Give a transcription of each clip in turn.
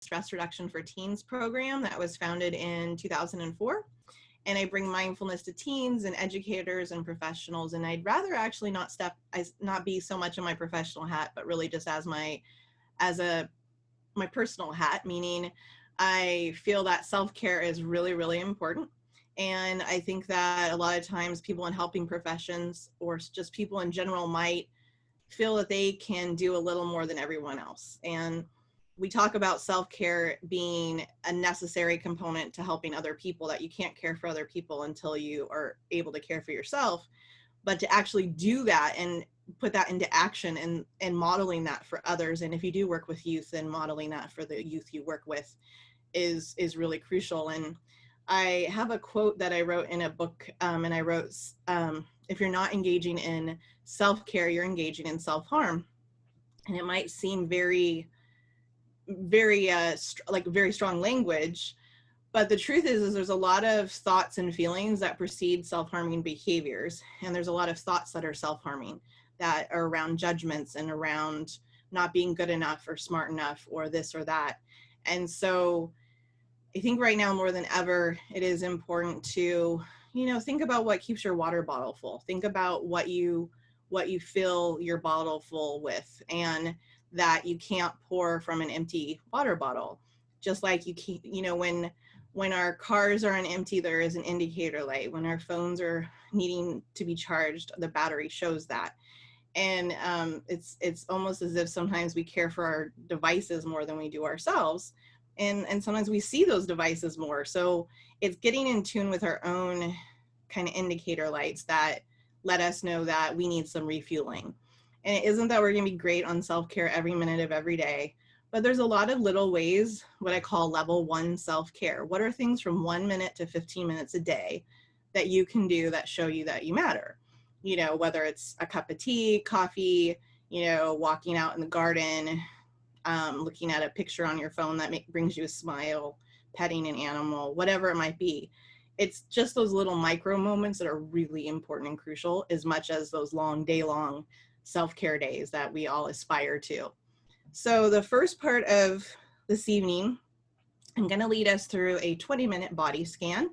Stress Reduction for Teens program that was founded in 2004. And I bring mindfulness to teens and educators and professionals. And I'd rather actually not be so much in my professional hat, but really just as my personal hat, meaning I feel that self-care is really, really important. And I think that a lot of times people in helping professions or just people in general might feel that they can do a little more than everyone else. And we talk about self-care being a necessary component to helping other people, that you can't care for other people until you are able to care for yourself. But to actually do that and put that into action and modeling that for others, and if you do work with youth, then modeling that for the youth you work with is really crucial. And I have a quote that I wrote in a book, and I wrote, if you're not engaging in self-care, you're engaging in self-harm. And it might seem very very strong language, but the truth is there's a lot of thoughts and feelings that precede self-harming behaviors, and there's a lot of thoughts that are self-harming, that are around judgments and around not being good enough or smart enough or this or that. And so I think right now more than ever, it is important to, think about what keeps your water bottle full. Think about what you fill your bottle full with, and that you can't pour from an empty water bottle. Just like you keep, when our cars are on empty, there is an indicator light. When our phones are needing to be charged, the battery shows that. And it's almost as if sometimes we care for our devices more than we do ourselves. And sometimes we see those devices more. So it's getting in tune with our own kind of indicator lights that let us know that we need some refueling. And it isn't that we're going to be great on self-care every minute of every day, but there's a lot of little ways, what I call level 1 self-care. What are things from 1 minute to 15 minutes a day that you can do that show you that you matter? Whether it's a cup of tea, coffee, walking out in the garden, looking at a picture on your phone that brings you a smile, petting an animal, whatever it might be. It's just those little micro moments that are really important and crucial, as much as those long day-long self-care days that we all aspire to. So the first part of this evening, I'm going to lead us through a 20-minute body scan.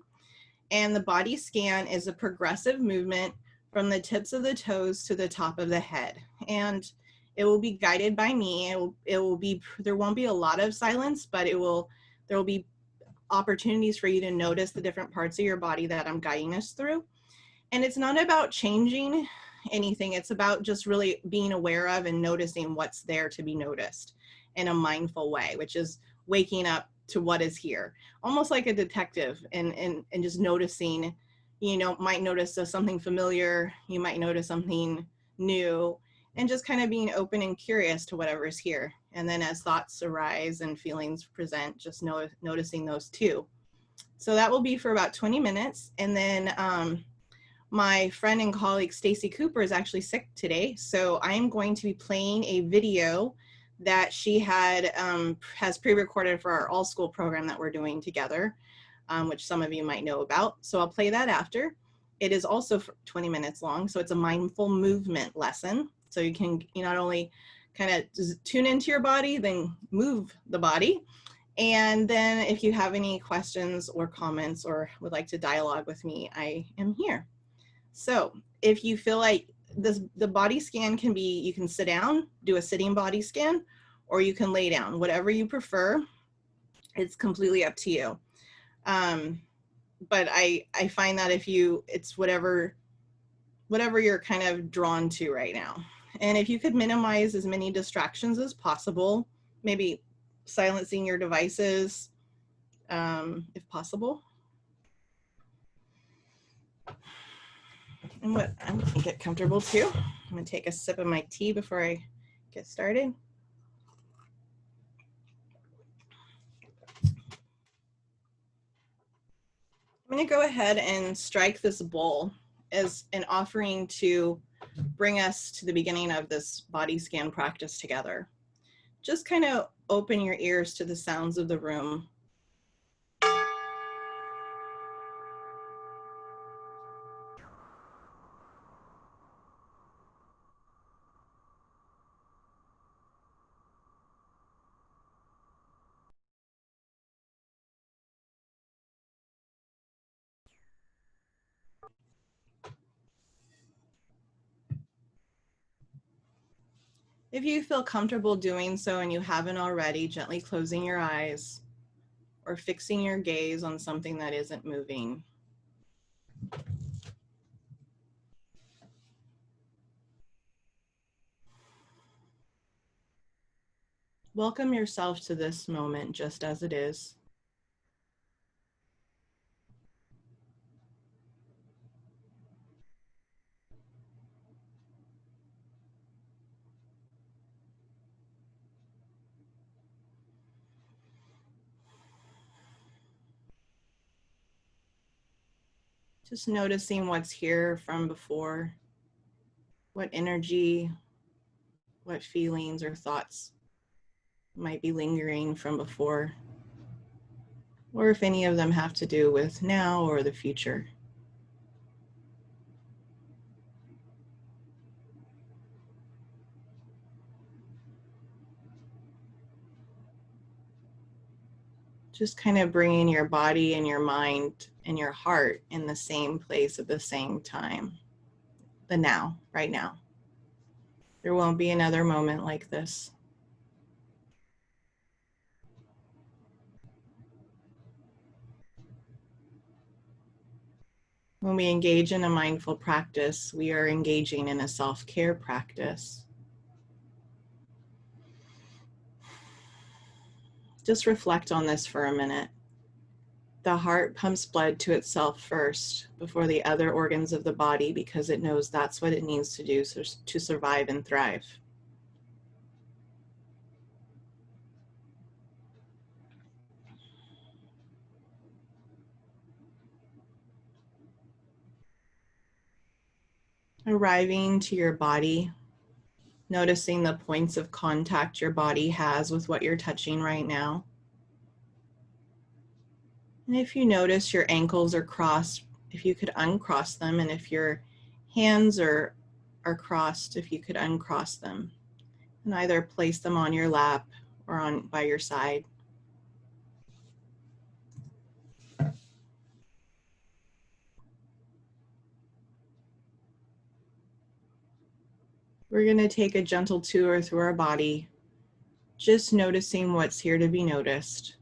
And the body scan is a progressive movement from the tips of the toes to the top of the head. And it will be guided by me. There won't be a lot of silence, but there will be opportunities for you to notice the different parts of your body that I'm guiding us through. And it's not about changing anything. It's about just really being aware of and noticing what's there to be noticed in a mindful way, which is waking up to what is here, almost like a detective, and just noticing, might notice something familiar, you might notice something new, and just kind of being open and curious to whatever is here. And then as thoughts arise and feelings present, just noticing those too. So that will be for about 20 minutes. And then my friend and colleague Stacy Cooper is actually sick today, so I'm going to be playing a video that she has pre-recorded for our all-school program that we're doing together, which some of you might know about. So I'll play that after. It is also 20 minutes long, so it's a mindful movement lesson. So you not only kind of tune into your body, then move the body. And then if you have any questions or comments or would like to dialogue with me, I am here. So if you feel like the body scan can be, you can sit down, do a sitting body scan, or you can lay down, whatever you prefer. It's completely up to you. But I find that it's whatever you're kind of drawn to right now. And if you could minimize as many distractions as possible, maybe silencing your devices, if possible. And I'm gonna get comfortable too. I'm gonna take a sip of my tea before I get started. I'm gonna go ahead and strike this bowl as an offering to bring us to the beginning of this body scan practice together. Just kind of open your ears to the sounds of the room. If you feel comfortable doing so and you haven't already, gently closing your eyes or fixing your gaze on something that isn't moving. Welcome yourself to this moment just as it is. Just noticing what's here from before, what energy, what feelings or thoughts might be lingering from before, or if any of them have to do with now or the future. Just kind of bringing your body and your mind and your heart in the same place at the same time. The now, right now. There won't be another moment like this. When we engage in a mindful practice, we are engaging in a self-care practice. Just reflect on this for a minute. The heart pumps blood to itself first before the other organs of the body because it knows that's what it needs to do to survive and thrive. Arriving to your body, noticing the points of contact your body has with what you're touching right now. And if you notice your ankles are crossed, if you could uncross them, and if your hands are crossed, if you could uncross them and either place them on your lap or on by your side. We're going to take a gentle tour through our body, just noticing what's here to be noticed.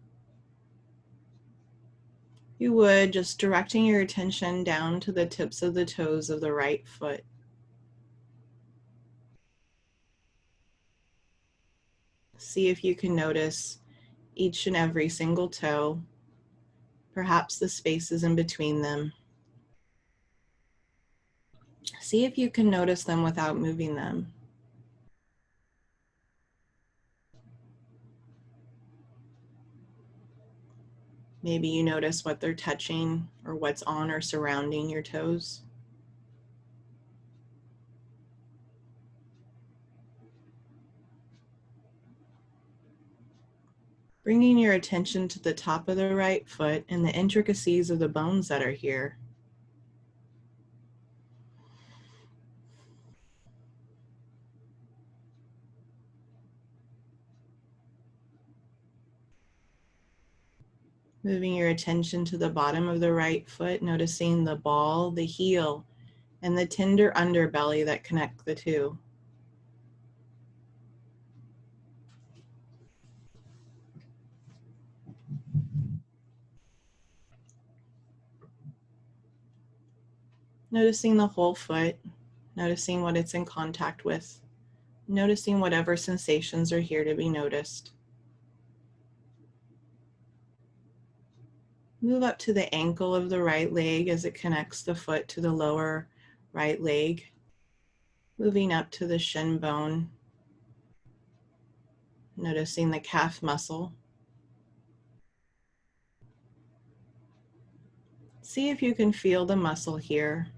You would, just directing your attention down to the tips of the toes of the right foot. See if you can notice each and every single toe, perhaps the spaces in between them. See if you can notice them without moving them. Maybe you notice what they're touching or what's on or surrounding your toes. Bringing your attention to the top of the right foot and the intricacies of the bones that are here. Moving your attention to the bottom of the right foot, noticing the ball, the heel, and the tender underbelly that connect the two. Noticing the whole foot, noticing what it's in contact with, noticing whatever sensations are here to be noticed. Move up to the ankle of the right leg as it connects the foot to the lower right leg. Moving up to the shin bone, noticing the calf muscle. See if you can feel the muscle here.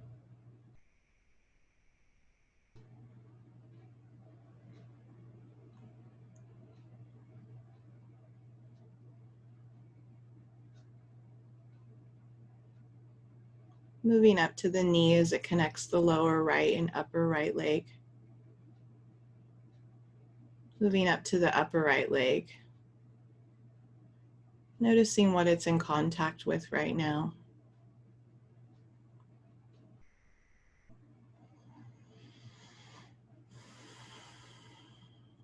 Moving up to the knee as it connects the lower right and upper right leg. Moving up to the upper right leg. Noticing what it's in contact with right now.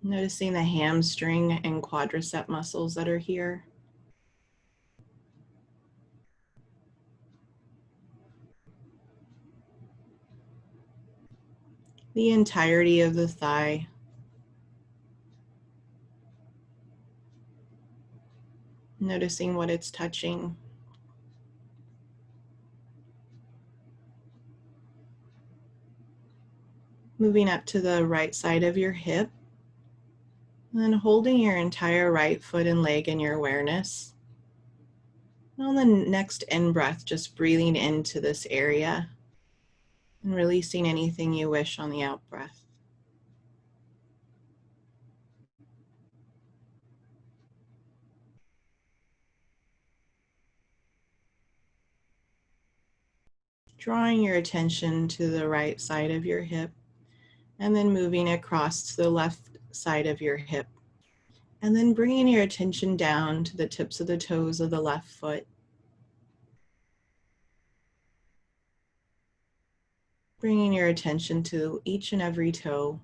Noticing the hamstring and quadricep muscles that are here. The entirety of the thigh. Noticing what it's touching. Moving up to the right side of your hip. And then holding your entire right foot and leg in your awareness. And on the next in-breath, just breathing into this area and releasing anything you wish on the out-breath. Drawing your attention to the right side of your hip and then moving across to the left side of your hip. And then bringing your attention down to the tips of the toes of the left foot. Bringing your attention to each and every toe,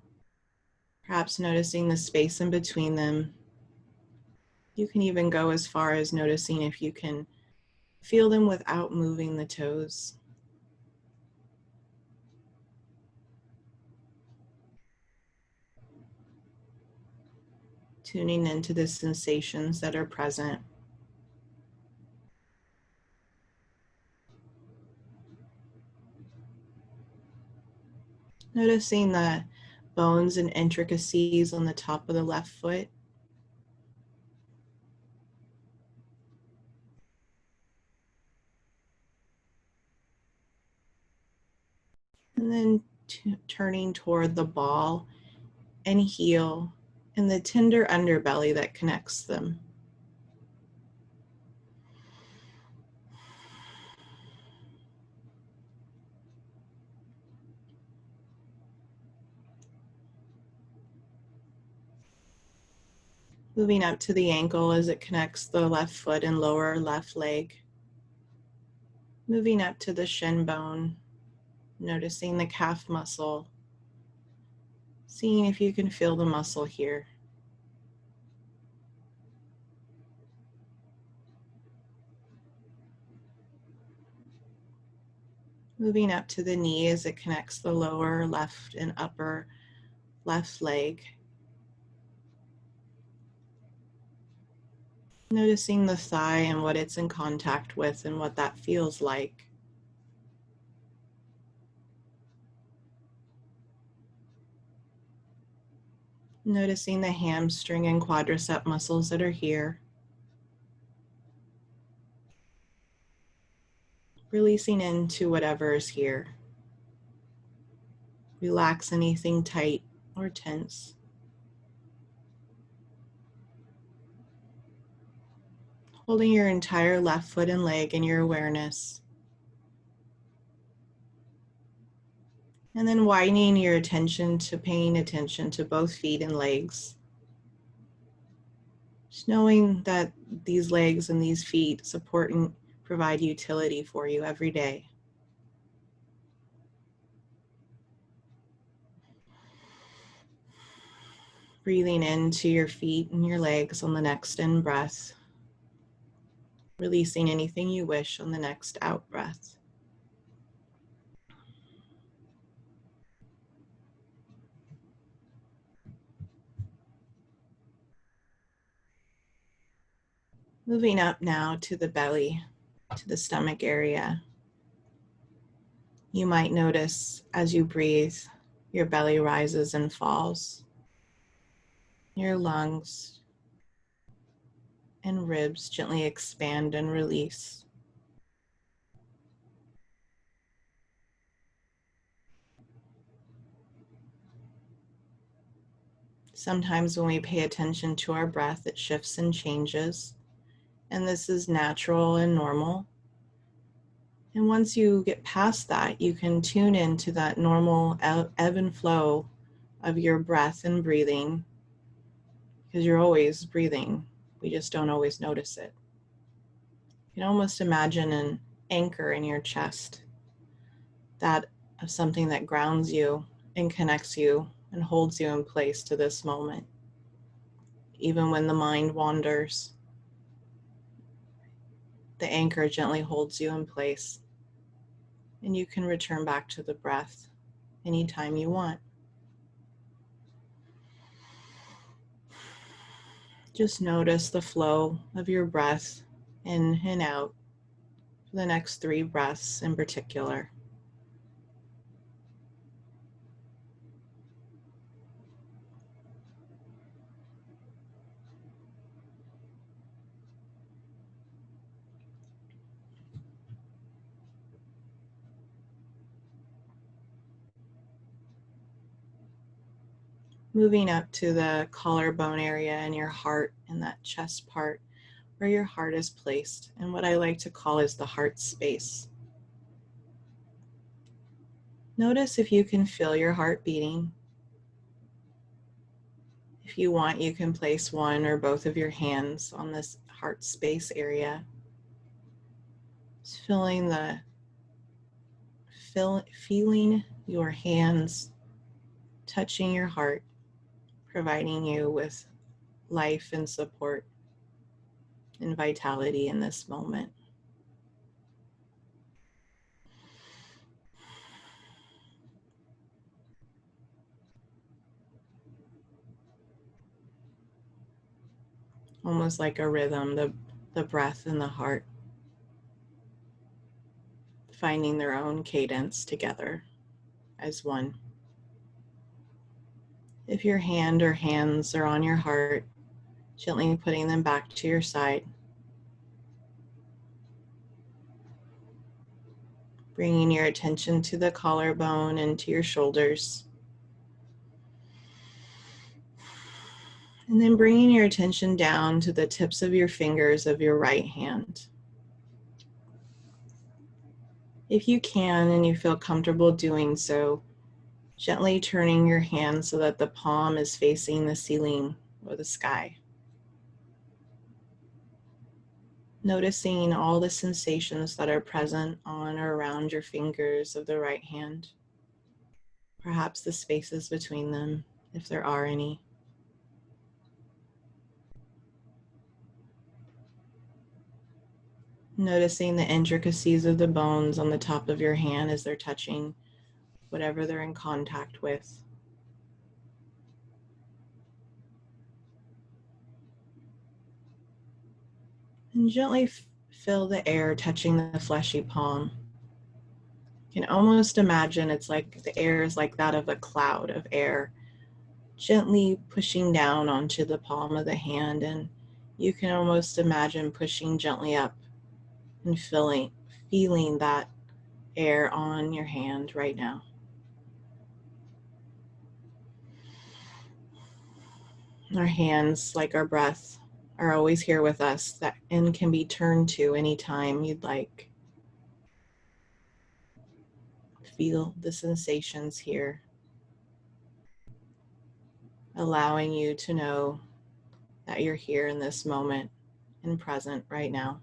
perhaps noticing the space in between them. You can even go as far as noticing if you can feel them without moving the toes. Tuning into the sensations that are present. Noticing the bones and intricacies on the top of the left foot. And then turning toward the ball and heel and the tender underbelly that connects them. Moving up to the ankle as it connects the left foot and lower left leg. Moving up to the shin bone, noticing the calf muscle, seeing if you can feel the muscle here. Moving up to the knee as it connects the lower left and upper left leg. Noticing the thigh and what it's in contact with and what that feels like. Noticing the hamstring and quadricep muscles that are here. Releasing into whatever is here. Relax anything tight or tense. Holding your entire left foot and leg in your awareness. And then widening your attention to paying attention to both feet and legs. Just knowing that these legs and these feet support and provide utility for you every day. Breathing into your feet and your legs on the next in breath. Releasing anything you wish on the next out breath. Moving up now to the belly, to the stomach area. You might notice as you breathe, your belly rises and falls. Your lungs and ribs gently expand and release. Sometimes when we pay attention to our breath, it shifts and changes, and this is natural and normal. And once you get past that, you can tune into that normal ebb and flow of your breath and breathing, because you're always breathing. We just don't always notice it. You can almost imagine an anchor in your chest, that of something that grounds you and connects you and holds you in place to this moment. even when the mind wanders. The anchor gently holds you in place, and you can return back to the breath anytime you want. Just notice the flow of your breath in and out for the next 3 breaths in particular. Moving up to the collarbone area in your heart and that chest part where your heart is placed, and what I like to call is the heart space. Notice if you can feel your heart beating. If you want, you can place one or both of your hands on this heart space area. Just feeling your hands touching your heart, providing you with life and support and vitality in this moment. Almost like a rhythm, the breath and the heart finding their own cadence together as one. If your hand or hands are on your heart, gently putting them back to your side. Bringing your attention to the collarbone and to your shoulders. And then bringing your attention down to the tips of your fingers of your right hand. If you can and you feel comfortable doing so, gently turning your hand so that the palm is facing the ceiling or the sky. Noticing all the sensations that are present on or around your fingers of the right hand. Perhaps the spaces between them, if there are any. Noticing the intricacies of the bones on the top of your hand as they're touching whatever they're in contact with. And gently feel the air touching the fleshy palm. You can almost imagine it's like the air is like that of a cloud of air, gently pushing down onto the palm of the hand, and you can almost imagine pushing gently up and feeling that air on your hand right now. Our hands, like our breath, are always here with us and can be turned to anytime you'd like. Feel the sensations here, allowing you to know that you're here in this moment and present right now.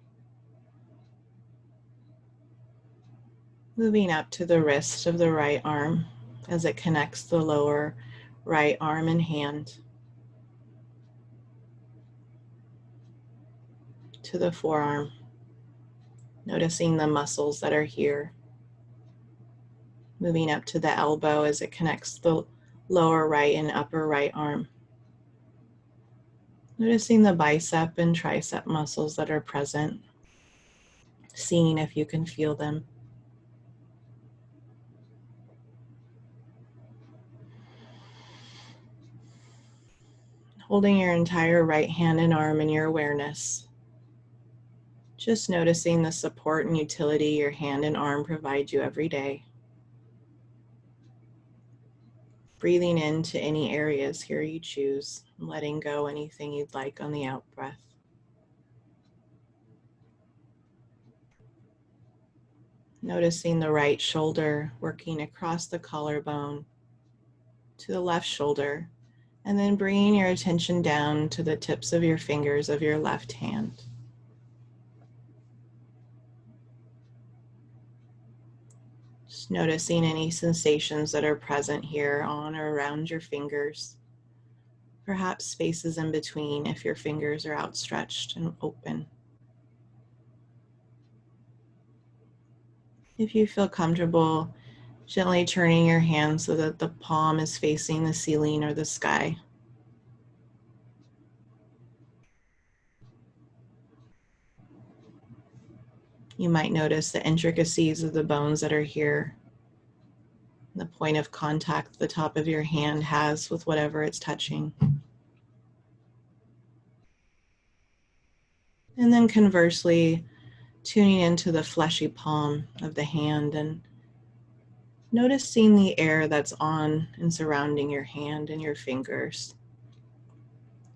Moving up to the wrist of the right arm as it connects the lower right arm and hand to the forearm, noticing the muscles that are here. Moving up to the elbow as it connects the lower right and upper right arm. Noticing the bicep and tricep muscles that are present, seeing if you can feel them. Holding your entire right hand and arm in your awareness. Just noticing the support and utility your hand and arm provide you every day. Breathing into any areas here you choose, and letting go anything you'd like on the out breath. Noticing the right shoulder working across the collarbone to the left shoulder, and then bringing your attention down to the tips of your fingers of your left hand. Just noticing any sensations that are present here on or around your fingers. perhaps spaces in between if your fingers are outstretched and open. If you feel comfortable, gently turning your hand so that the palm is facing the ceiling or the sky. You might notice the intricacies of the bones that are here, the point of contact the top of your hand has with whatever it's touching. And then conversely, tuning into the fleshy palm of the hand and noticing the air that's on and surrounding your hand and your fingers.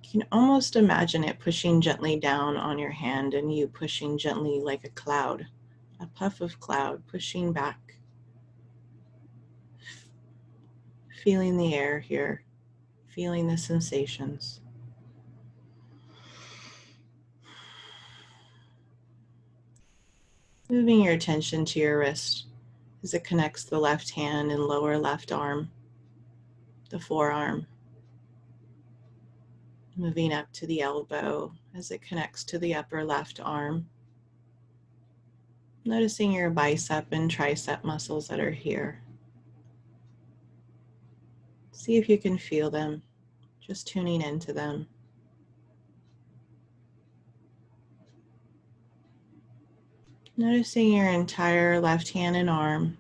You can almost imagine it pushing gently down on your hand and you pushing gently like a cloud, a puff of cloud pushing back. Feeling the air here, feeling the sensations. Moving your attention to your wrist as it connects the left hand and lower left arm, the forearm. Moving up to the elbow as it connects to the upper left arm. Noticing your bicep and tricep muscles that are here. See if you can feel them, just tuning into them. Noticing your entire left hand and arm,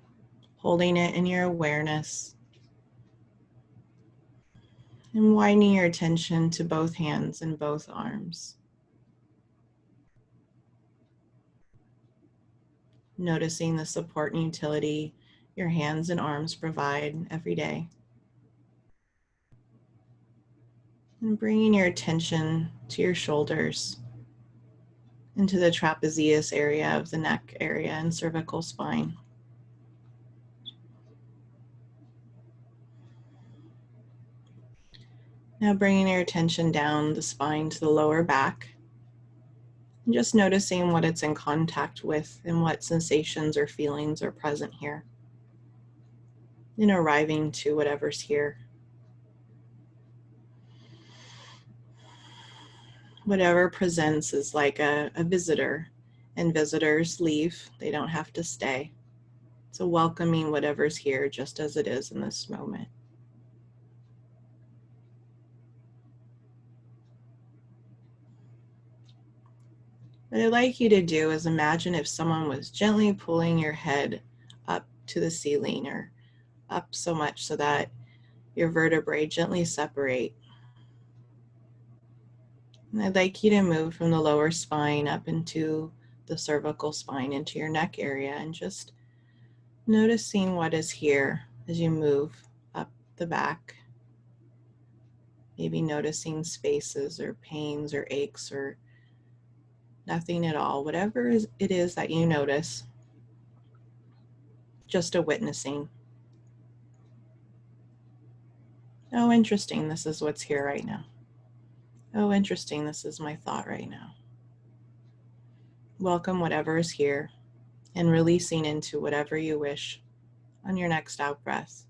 holding it in your awareness. And widening your attention to both hands and both arms. Noticing the support and utility your hands and arms provide every day. And bringing your attention to your shoulders, into the trapezius area of the neck area and cervical spine. Now bringing your attention down the spine to the lower back. And just noticing what it's in contact with and what sensations or feelings are present here. And arriving to whatever's here. Whatever presents is like a visitor, and visitors leave. They don't have to stay. So welcoming whatever's here just as it is in this moment. What I'd like you to do is imagine if someone was gently pulling your head up to the ceiling or up so much so that your vertebrae gently separate. And I'd like you to move from the lower spine up into the cervical spine, into your neck area, and just noticing what is here as you move up the back. Maybe noticing spaces or pains or aches or nothing at all, whatever it is that you notice, just a witnessing. Oh, interesting, this is what's here right now. Oh, interesting, this is my thought right now. Welcome whatever is here and releasing into whatever you wish on your next out breath.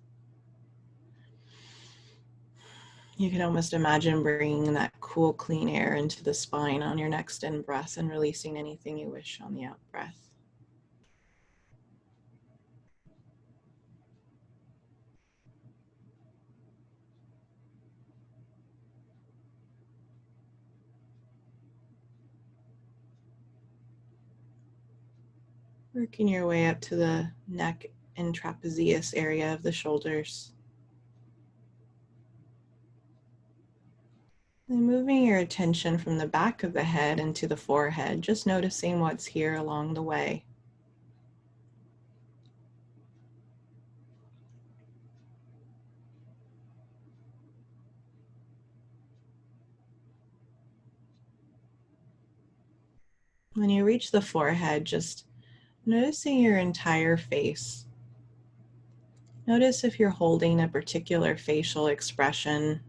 You can almost imagine bringing that cool, clean air into the spine on your next in breath and releasing anything you wish on the out breath. Working your way up to the neck and trapezius area of the shoulders. And moving your attention from the back of the head into the forehead, just noticing what's here along the way. When you reach the forehead, just noticing your entire face. Notice if you're holding a particular facial expression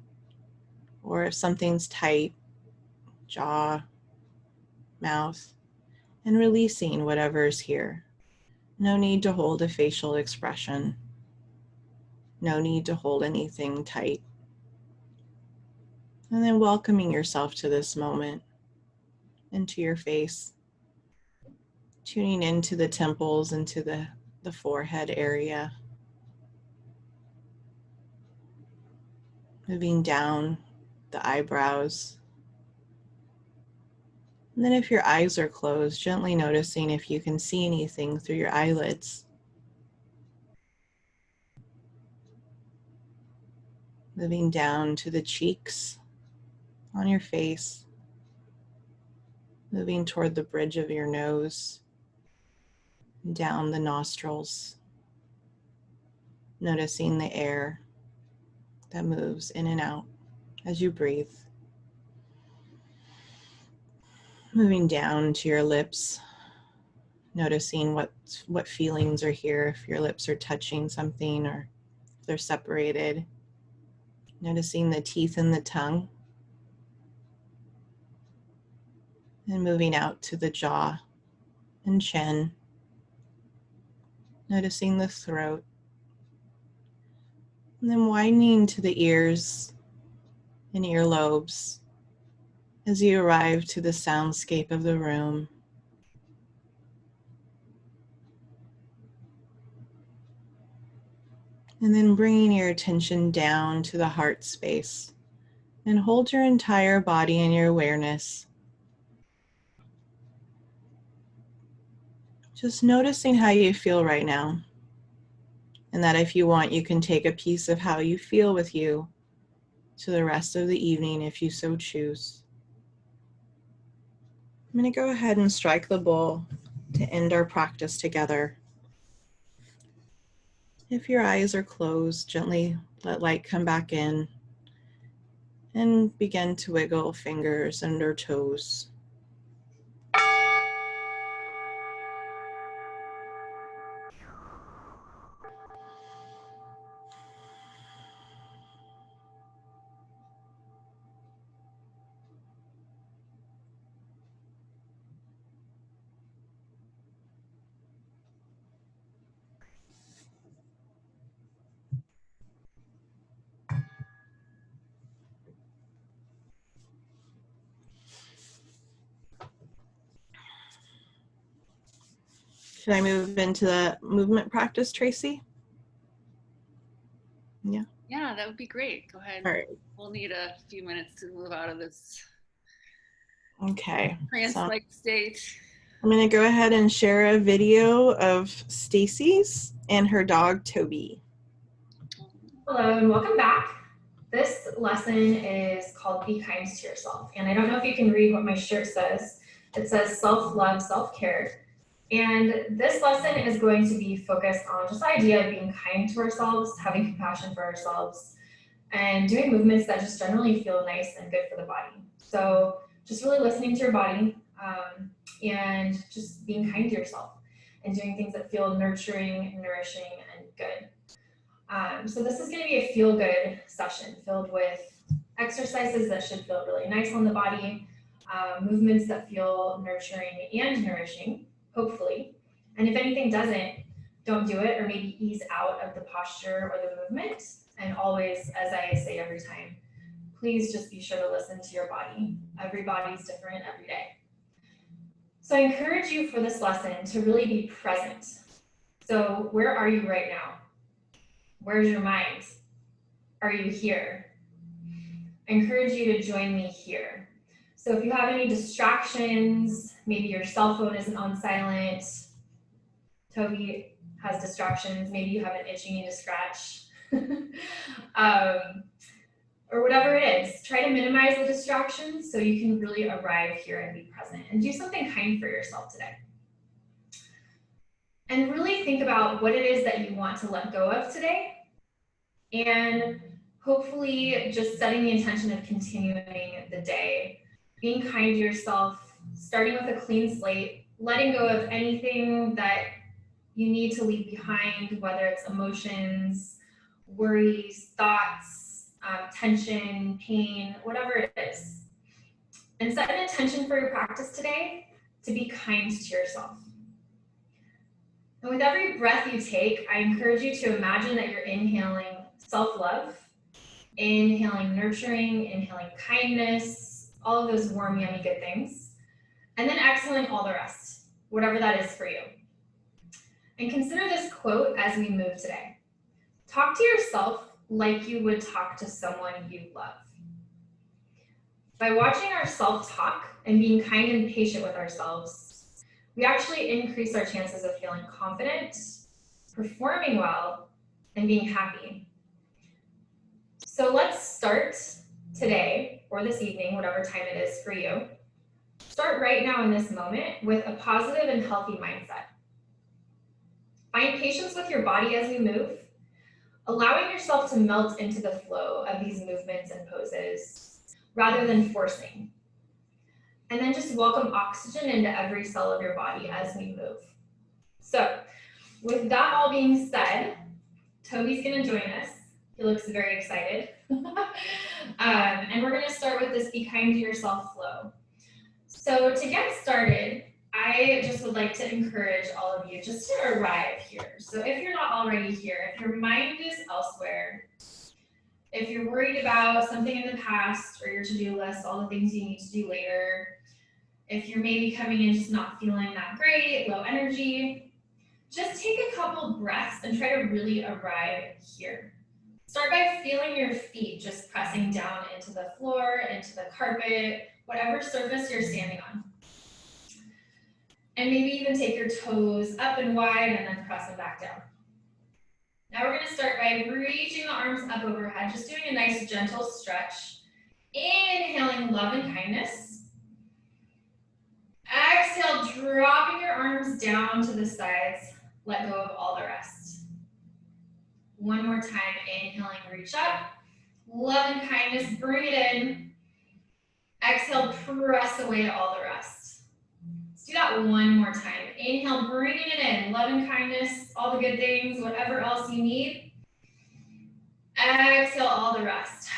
or if something's tight, jaw, mouth, and releasing whatever's here. No need to hold a facial expression. No need to hold anything tight. And then welcoming yourself to this moment, into your face, tuning into the temples, into the forehead area, moving down the eyebrows. And then if your eyes are closed, gently noticing if you can see anything through your eyelids. Moving down to the cheeks on your face, moving toward the bridge of your nose, down the nostrils, noticing the air that moves in and out as you breathe. Moving down to your lips, noticing what feelings are here, if your lips are touching something or if they're separated. Noticing the teeth and the tongue. And moving out to the jaw and chin. Noticing the throat. And then widening to the ears and earlobes as you arrive to the soundscape of the room. And then bringing your attention down to the heart space and hold your entire body in your awareness. Just noticing how you feel right now. And that if you want, you can take a piece of how you feel with you to the rest of the evening if you so choose. I'm going to go ahead and strike the bowl to end our practice together. If your eyes are closed, gently let light come back in and begin to wiggle fingers under toes. Should I move into the movement practice, Tracy? Yeah. Yeah, that would be great. Go ahead. All right. We'll need a few minutes to move out of this Okay. trance-like state. I'm going to go ahead and share a video of Stacy's and her dog, Toby. Hello and welcome back. This lesson is called Be Kind to Yourself. And I don't know if you can read what my shirt says. It says self-love, self-care. And this lesson is going to be focused on just the idea of being kind to ourselves, having compassion for ourselves, and doing movements that just generally feel nice and good for the body. So just really listening to your body and just being kind to yourself and doing things that feel nurturing, nourishing, and good. So this is going to be a feel-good session filled with exercises that should feel really nice on the body, movements that feel nurturing and nourishing, hopefully. And if anything doesn't, don't do it, or maybe ease out of the posture or the movement. And always, as I say every time, please just be sure to listen to your body. Every body's different every day. So I encourage you for this lesson to really be present. So where are you right now? Where's your mind? Are you here? I encourage you to join me here. So if you have any distractions, maybe your cell phone isn't on silent, Toby has distractions, maybe you have an itch you need to scratch, or whatever it is, try to minimize the distractions so you can really arrive here and be present and do something kind for yourself today. And really think about what it is that you want to let go of today. And hopefully just setting the intention of continuing the day, being kind to yourself, starting with a clean slate, letting go of anything that you need to leave behind, whether it's emotions, worries, thoughts, tension, pain, whatever it is. And set an intention for your practice today to be kind to yourself. And with every breath you take, I encourage you to imagine that you're inhaling self-love Inhaling nurturing, inhaling kindness, all of those warm, yummy, good things. And then exhaling all the rest, whatever that is for you. And consider this quote as we move today. Talk to yourself like you would talk to someone you love. By watching ourselves talk and being kind and patient with ourselves, we actually increase our chances of feeling confident, performing well, and being happy. So let's start today or this evening, whatever time it is for you. Start right now in this moment with a positive and healthy mindset. Find patience with your body as we move, allowing yourself to melt into the flow of these movements and poses rather than forcing. And then just welcome oxygen into every cell of your body as we move. So with that all being said, Toby's gonna join us. He looks very excited. And we're gonna start with this Be Kind to Yourself flow. So to get started, I just would like to encourage all of you just to arrive here. So if you're not already here, if your mind is elsewhere, if you're worried about something in the past or your to-do list, all the things you need to do later, if you're maybe coming in just not feeling that great, low energy, just take a couple breaths and try to really arrive here. Start by feeling your feet just pressing down into the floor, into the carpet, whatever surface you're standing on. And maybe even take your toes up and wide and then press them back down. Now we're going to start by reaching the arms up overhead, just doing a nice gentle stretch. Inhaling love and kindness. Exhale, dropping your arms down to the sides. Let go of all the rest. One more time, inhaling, reach up. Love and kindness, bring it in. Exhale, press away all the rest. Let's do that one more time. Inhale, bringing it in. Love and kindness, all the good things, whatever else you need. Exhale, all the rest.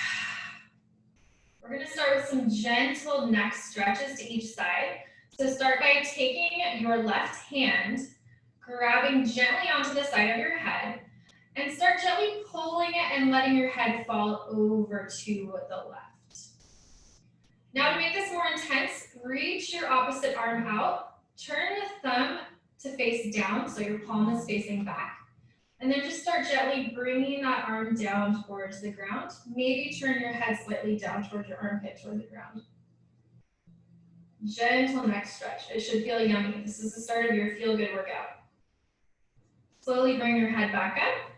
We're going to start with some gentle neck stretches to each side. So start by taking your left hand, grabbing gently onto the side of your head, and start gently pulling it and letting your head fall over to the left. Now to make this more intense, reach your opposite arm out, turn the thumb to face down so your palm is facing back, and then just start gently bringing that arm down towards the ground. Maybe turn your head slightly down towards your armpit toward the ground. Gentle neck stretch. It should feel yummy. This is the start of your feel-good workout. Slowly bring your head back up,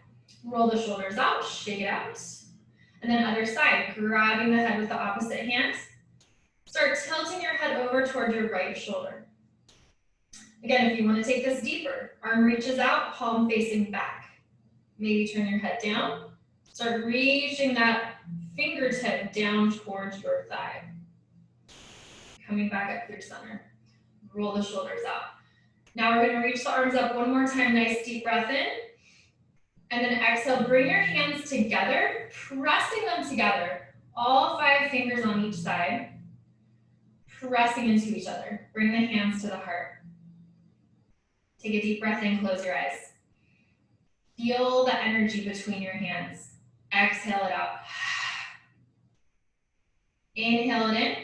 roll the shoulders out, shake it out, and then other side, grabbing the head with the opposite hand. Start tilting your head over toward your right shoulder. Again, if you want to take this deeper, arm reaches out, palm facing back. Maybe turn your head down. Start reaching that fingertip down towards your thigh. Coming back up through center. Roll the shoulders out. Now we're going to reach the arms up one more time. Nice deep breath in. And then exhale, bring your hands together, pressing them together. All 5 fingers on each side. Pressing into each other. Bring the hands to the heart. Take a deep breath in, close your eyes. Feel the energy between your hands. Exhale it out. Inhale it in.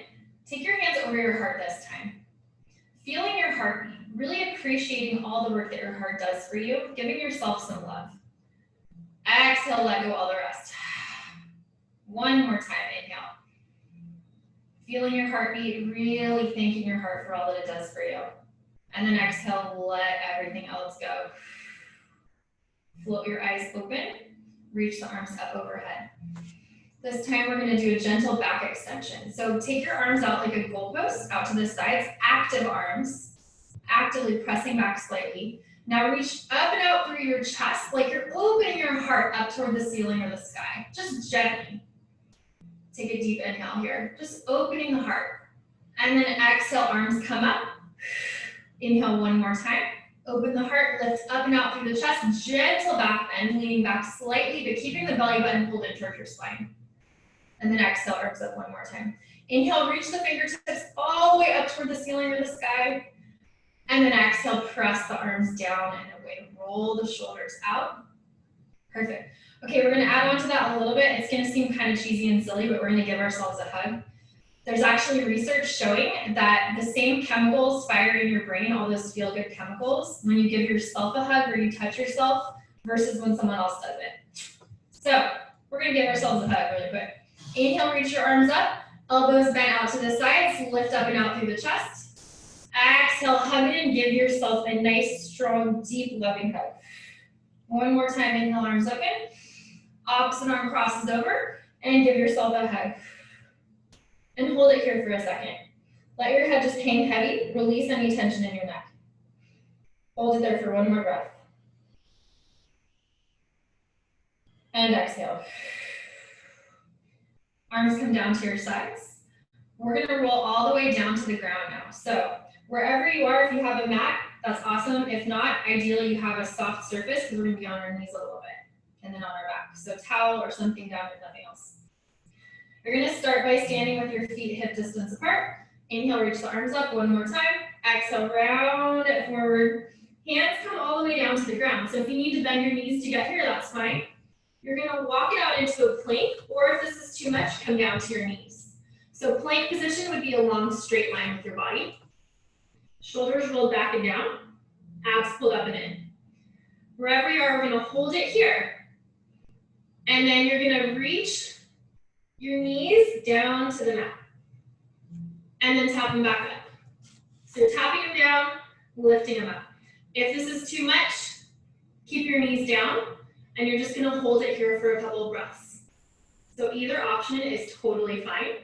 Take your hands over your heart this time. Feeling your heartbeat, really appreciating all the work that your heart does for you, giving yourself some love. Exhale, let go all the rest. One more time, inhale. Feeling your heartbeat, really thanking your heart for all that it does for you. And then exhale, let everything else go. Float your eyes open, reach the arms up overhead. This time we're going to do a gentle back extension. So take your arms out like a goalpost, out to the sides, active arms, actively pressing back slightly. Now reach up and out through your chest like you're opening your heart up toward the ceiling or the sky, just gently. Take a deep inhale here, just opening the heart. And then exhale, arms come up. Inhale one more time. Open the heart, lift up and out through the chest, gentle back bend, leaning back slightly, but keeping the belly button pulled in towards your spine. And then exhale, arms up one more time. Inhale, reach the fingertips all the way up toward the ceiling or the sky. And then exhale, press the arms down and away. Roll the shoulders out. Perfect. Okay, we're gonna add on to that a little bit. It's gonna seem kind of cheesy and silly, but we're gonna give ourselves a hug. There's actually research showing that the same chemicals fire in your brain, all those feel-good chemicals, when you give yourself a hug or you touch yourself versus when someone else does it. So we're gonna give ourselves a hug really quick. Inhale, reach your arms up, elbows bent out to the sides, lift up and out through the chest. Exhale, hug it and give yourself a nice, strong, deep, loving hug. One more time, inhale, arms open. Opposite arm crosses over, and give yourself a hug. And hold it here for a second. Let your head just hang heavy, release any tension in your neck. Hold it there for one more breath. And exhale. Arms come down to your sides. We're gonna roll all the way down to the ground now. So wherever you are, if you have a mat, that's awesome. If not, ideally you have a soft surface because we're gonna be on our knees a little bit and then on our back. So towel or something down if nothing else. You're gonna start by standing with your feet hip distance apart. Inhale, reach the arms up one more time. Exhale, round it forward. Hands come all the way down to the ground. So if you need to bend your knees to get here, that's fine. You're gonna walk it out into a plank, or if this is too much, come down to your knees. So plank position would be a long straight line with your body. Shoulders rolled back and down, abs pulled up and in. Wherever you are, we're gonna hold it here. And then you're gonna reach your knees down to the mat. And then tap them back up. So you're tapping them down, lifting them up. If this is too much, keep your knees down, and you're just gonna hold it here for a couple of breaths. So either option is totally fine.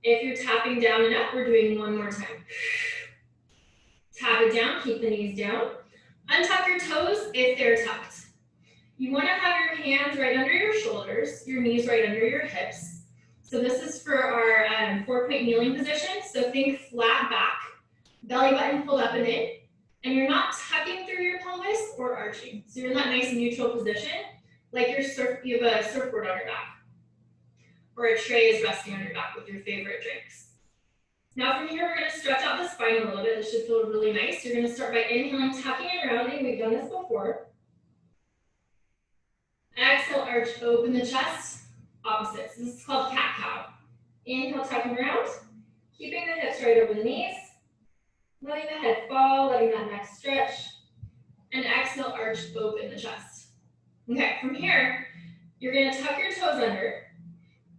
If you're tapping down and up, we're doing one more time. Tap it down, keep the knees down. Untuck your toes if they're tucked. You wanna have your hands right under your shoulders, your knees right under your hips. So this is for our 4-point kneeling position. So think flat back, belly button pulled up and in, and you're not tucking through your pelvis or arching. So you're in that nice neutral position, like you have a surfboard on your back, or a tray is resting on your back with your favorite drinks. Now from here, we're gonna stretch out the spine a little bit. This should feel really nice. You're gonna start by inhaling, tucking and rounding. We've done this before. Exhale, arch, open the chest. Opposites. This is called cat-cow. Inhale, tuck and round. Keeping the hips right over the knees. Letting the head fall, letting that neck stretch. And exhale, arch, open the chest. Okay, from here, you're gonna tuck your toes under.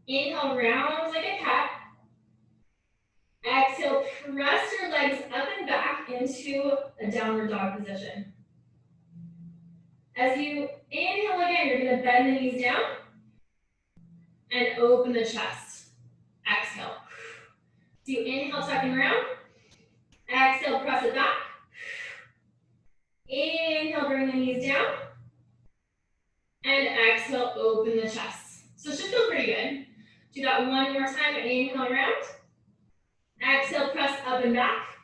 Inhale, round like a cat. Exhale, press your legs up and back into a downward dog position. As you inhale again, you're gonna bend the knees down and open the chest. Exhale. So you inhale, tucking around. Exhale, press it back. Inhale, bring the knees down. And exhale, open the chest. So it should feel pretty good. Do that one more time. Inhale, round. Exhale, press up and back.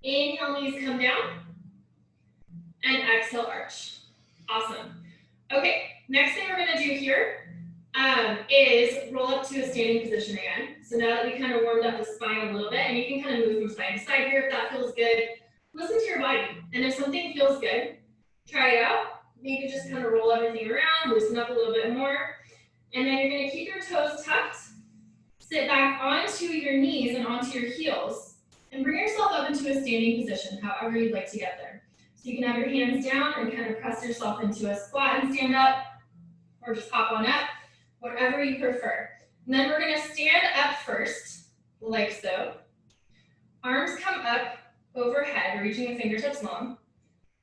Inhale, knees come down. And exhale, arch. Awesome. Okay, next thing we're gonna do here is roll up to a standing position again. So now that we kind of warmed up the spine a little bit, and you can kind of move from side to side here if that feels good. Listen to your body, and if something feels good, try it out. Maybe just kind of roll everything around, loosen up a little bit more. And then you're gonna keep your toes tucked, sit back onto your knees and onto your heels, and bring yourself up into a standing position, however you'd like to get there. So you can have your hands down and kind of press yourself into a squat and stand up, or just hop on up, whatever you prefer. And then we're gonna stand up first, like so. Arms come up overhead, reaching the fingertips long.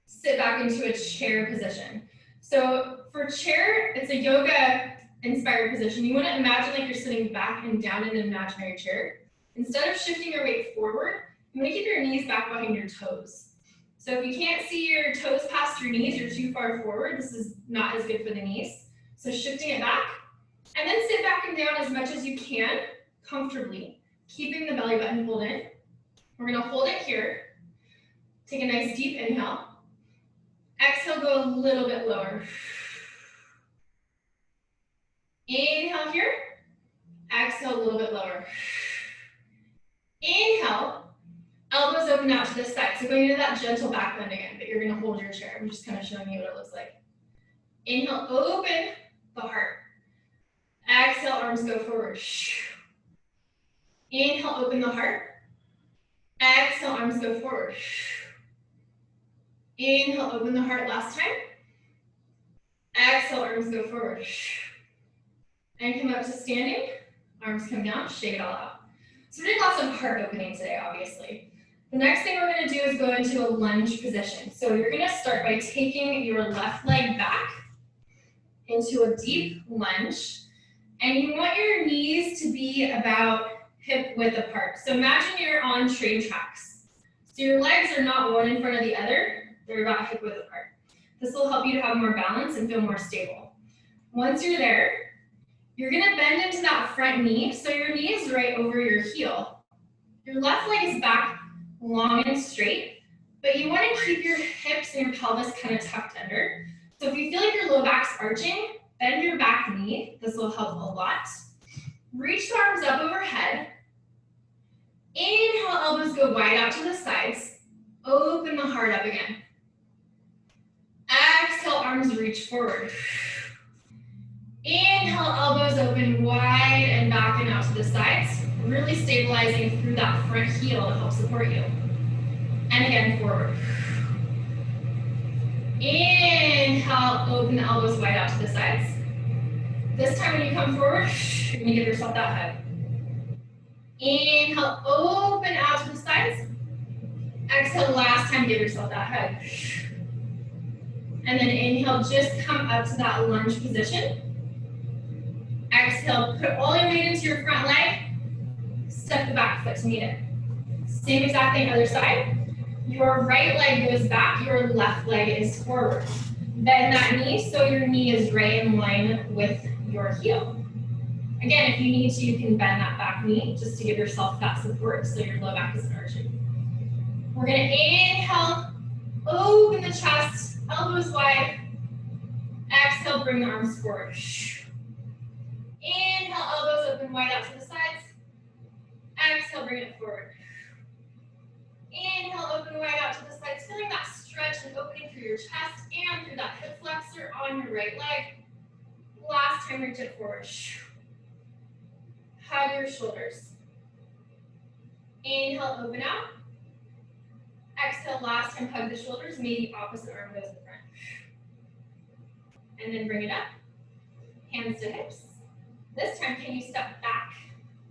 Sit back into a chair position. So for chair, it's a yoga inspired position. You wanna imagine like you're sitting back and down in an imaginary chair. Instead of shifting your weight forward, you wanna keep your knees back behind your toes. So if you can't see your toes past your knees, you're too far forward, this is not as good for the knees. So shifting it back, and then sit back and down as much as you can, comfortably, keeping the belly button pulled in. We're gonna hold it here. Take a nice deep inhale. Exhale, go a little bit lower. Inhale here. Exhale, a little bit lower. Inhale, elbows open out to the side. So going into that gentle back bend again, but you're gonna hold your chair. I'm just kind of showing you what it looks like. Inhale, open the heart. Exhale, arms go forward. Inhale, open the heart. Exhale, arms go forward. Inhale, open the heart last time. Exhale, arms go forward. And come up to standing. Arms come down, shake it all out. So we're doing lots of heart opening today, obviously. The next thing we're gonna do is go into a lunge position. So you're gonna start by taking your left leg back into a deep lunge. And you want your knees to be about hip width apart. So imagine you're on train tracks. So your legs are not one in front of the other, they're about hip width apart. This will help you to have more balance and feel more stable. Once you're there, you're gonna bend into that front knee, so your knee is right over your heel. Your left leg is back long and straight, but you wanna keep your hips and your pelvis kind of tucked under. So if you feel like your low back's arching, bend your back knee. This will help a lot. Reach the arms up overhead. Inhale, elbows go wide out to the sides. Open the heart up again. Exhale, arms reach forward. Inhale, elbows open wide and back and out to the sides, really stabilizing through that front heel to help support you. And again, forward. Inhale, open the elbows wide out to the sides. This time when you come forward, you're gonna give yourself that hug. Inhale, open out to the sides. Exhale, last time, give yourself that hug. And then inhale, just come up to that lunge position. Exhale, put all your weight into your front leg. Step the back foot to meet it. Same exact thing, other side. Your right leg goes back, your left leg is forward. Bend that knee so your knee is right in line with your heel. Again, if you need to, you can bend that back knee just to give yourself that support so your low back isn't arching. We're gonna inhale, open the chest, elbows wide. Exhale, bring the arms forward. Inhale, elbows open wide out to the sides. Exhale, bring it forward. Inhale, open wide out to the sides, feeling that stretch and opening through your chest and through that hip flexor on your right leg. Last time, reach it forward. Hug your shoulders. Inhale, open out. Exhale, last time, hug the shoulders, maybe opposite arm goes in front. And then bring it up. Hands to hips. This time, can you step back?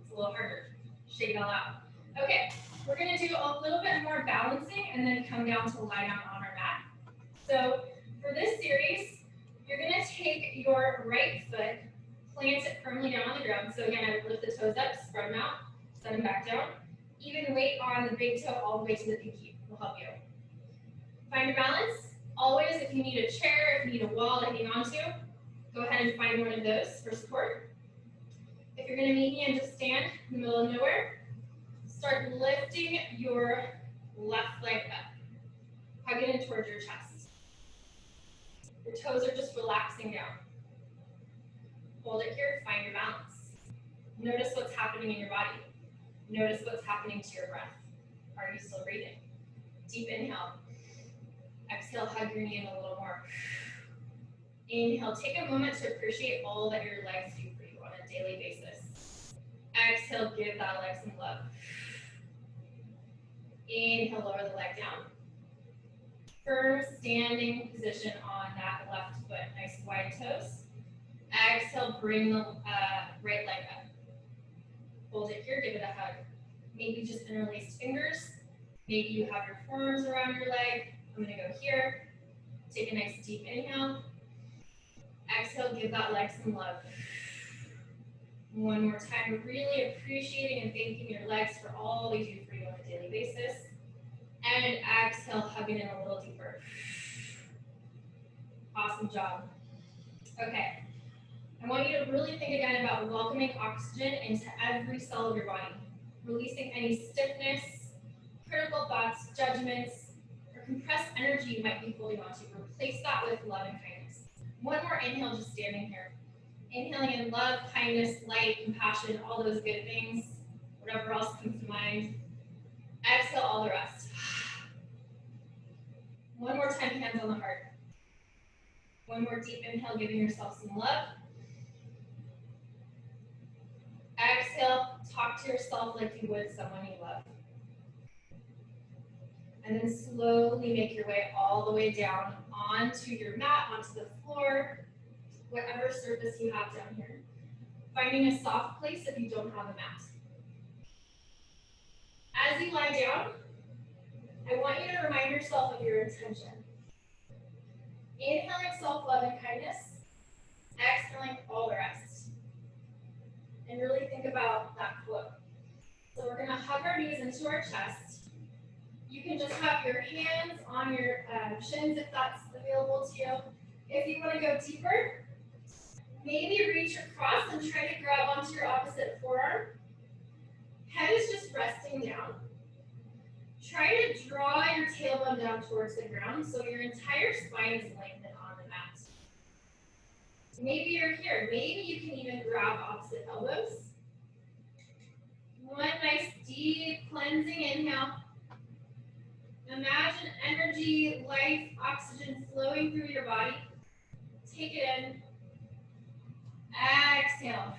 It's a little harder. Shake it all out. Okay, we're gonna do a little bit more balancing and then come down to lie down on our mat. So for this series, you're gonna take your right foot, plant it firmly down on the ground. So again, I would lift the toes up, spread them out, set them back down. Even weight on the big toe all the way to the pinky will help you. Find your balance. Always, if you need a chair, if you need a wall to hang on to, go ahead and find one of those for support. If you're gonna meet me and just stand in the middle of nowhere, start lifting your left leg up. Hug it in towards your chest. Your toes are just relaxing down. Hold it here, find your balance. Notice what's happening in your body. Notice what's happening to your breath. Are you still breathing? Deep inhale. Exhale, hug your knee in a little more. Inhale, take a moment to appreciate all that your legs do for you on a daily basis. Exhale, give that leg some love. Inhale, lower the leg down. Firm standing position on that left foot. Nice wide toes. Exhale, bring the right leg up. Hold it here, give it a hug. Maybe just interlaced fingers. Maybe you have your forearms around your leg. I'm gonna go here. Take a nice deep inhale. Exhale, give that leg some love. One more time, really appreciating and thanking your legs for all they do for you on a daily basis. And exhale, hugging in a little deeper. Awesome job. Okay, I want you to really think again about welcoming oxygen into every cell of your body, releasing any stiffness, critical thoughts, judgments, or compressed energy you might be holding on to. Replace that with love and kindness. One more inhale, just standing here. Inhaling in love, kindness, light, compassion, all those good things, whatever else comes to mind. Exhale all the rest. One more time, hands on the heart. One more deep inhale, giving yourself some love. Exhale, talk to yourself like you would someone you love. And then slowly make your way all the way down onto your mat, onto the floor, whatever surface you have down here. Finding a soft place if you don't have a mat. As you lie down, I want you to remind yourself of your intention. Inhaling self-love and kindness, exhaling all the rest. And really think about that quote. So we're going to hug our knees into our chest. You can just have your hands on your shins if that's available to you. If you want to go deeper, maybe reach across and try to grab onto your opposite forearm. Head is just resting down. Try to draw your tailbone down towards the ground so your entire spine is lengthened on the mat. Maybe you're here. Maybe you can even grab opposite elbows. One nice deep cleansing inhale. Imagine energy, life, oxygen flowing through your body. Take it in. Exhale.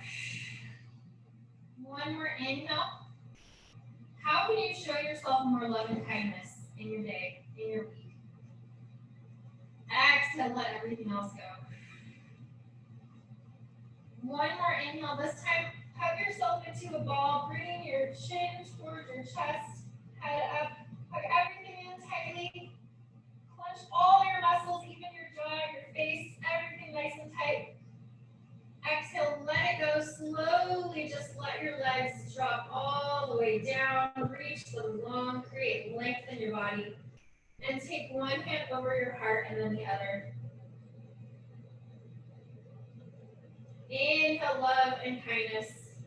One more inhale. How can you show yourself more love and kindness in your day, in your week? Exhale, let everything else go. One more inhale. This time, hug yourself into a ball, bringing your chin towards your chest, head up. Hug everything in tightly. Clench all your muscles, even your jaw, your face, everything nice and tight. Exhale, let it go. Slowly just let your legs drop all the way down. Reach them long, create length in your body. And take one hand over your heart and then the other. Inhale love and kindness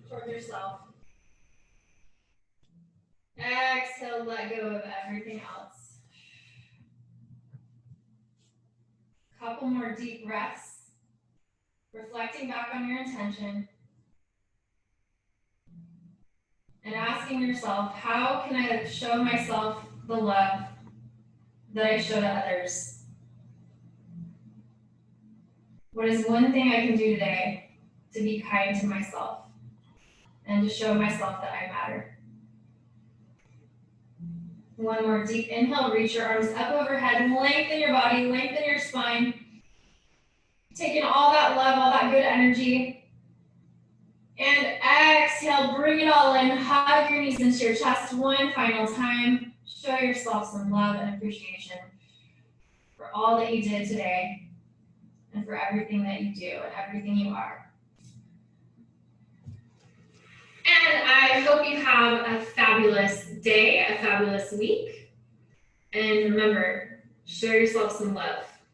towards yourself. Exhale, let go of everything else. Couple more deep breaths. Reflecting back on your intention. And asking yourself, how can I show myself the love that I show to others? What is one thing I can do today to be kind to myself and to show myself that I matter? One more deep inhale, reach your arms up overhead, lengthen your body, lengthen your spine. Taking all that love, all that good energy. And exhale, bring it all in. Hug your knees into your chest one final time. Show yourself some love and appreciation for all that you did today and for everything that you do and everything you are. And I hope you have a fabulous day, a fabulous week. And remember, show yourself some love.